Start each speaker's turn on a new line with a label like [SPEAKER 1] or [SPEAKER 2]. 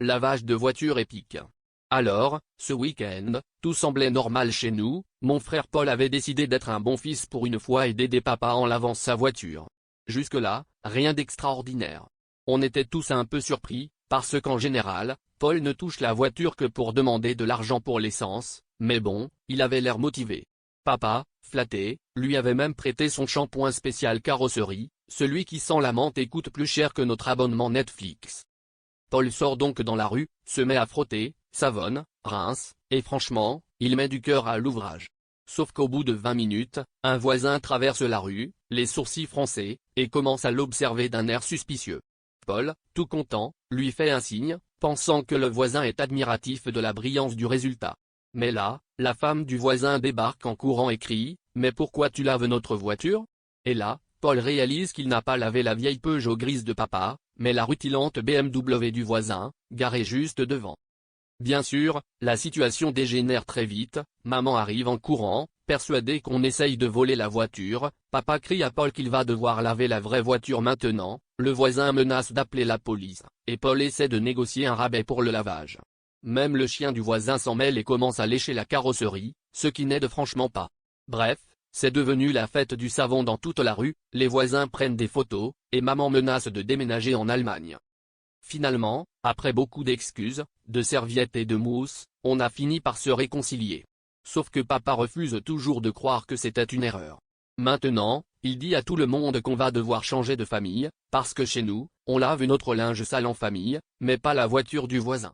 [SPEAKER 1] Lavage de voiture épique. Alors, ce week-end, tout semblait normal chez nous. Mon frère Paul avait décidé d'être un bon fils pour une fois et d'aider papa en lavant sa voiture. Jusque-là, rien d'extraordinaire. On était tous un peu surpris, parce qu'en général, Paul ne touche la voiture que pour demander de l'argent pour l'essence, mais bon, il avait l'air motivé. Papa, flatté, lui avait même prêté son shampoing spécial carrosserie, celui qui sent la menthe et coûte plus cher que notre abonnement Netflix. Paul sort donc dans la rue, se met à frotter, savonne, rince, et franchement, il met du cœur à l'ouvrage. Sauf qu'au bout de 20 minutes, un voisin traverse la rue, les sourcils froncés, et commence à l'observer d'un air suspicieux. Paul, tout content, lui fait un signe, pensant que le voisin est admiratif de la brillance du résultat. Mais là, la femme du voisin débarque en courant et crie « Mais pourquoi tu laves notre voiture ?» Et là, Paul réalise qu'il n'a pas lavé la vieille Peugeot grise de papa, mais la rutilante BMW du voisin, garée juste devant. Bien sûr, la situation dégénère très vite, maman arrive en courant, persuadée qu'on essaye de voler la voiture, papa crie à Paul qu'il va devoir laver la vraie voiture maintenant, le voisin menace d'appeler la police, et Paul essaie de négocier un rabais pour le lavage. Même le chien du voisin s'en mêle et commence à lécher la carrosserie, ce qui n'aide franchement pas. Bref, c'est devenu la fête du savon dans toute la rue, les voisins prennent des photos, et maman menace de déménager en Allemagne. Finalement, après beaucoup d'excuses, de serviettes et de mousse, on a fini par se réconcilier. Sauf que papa refuse toujours de croire que c'était une erreur. Maintenant, il dit à tout le monde qu'on va devoir changer de famille, parce que chez nous, on lave notre linge sale en famille, mais pas la voiture du voisin.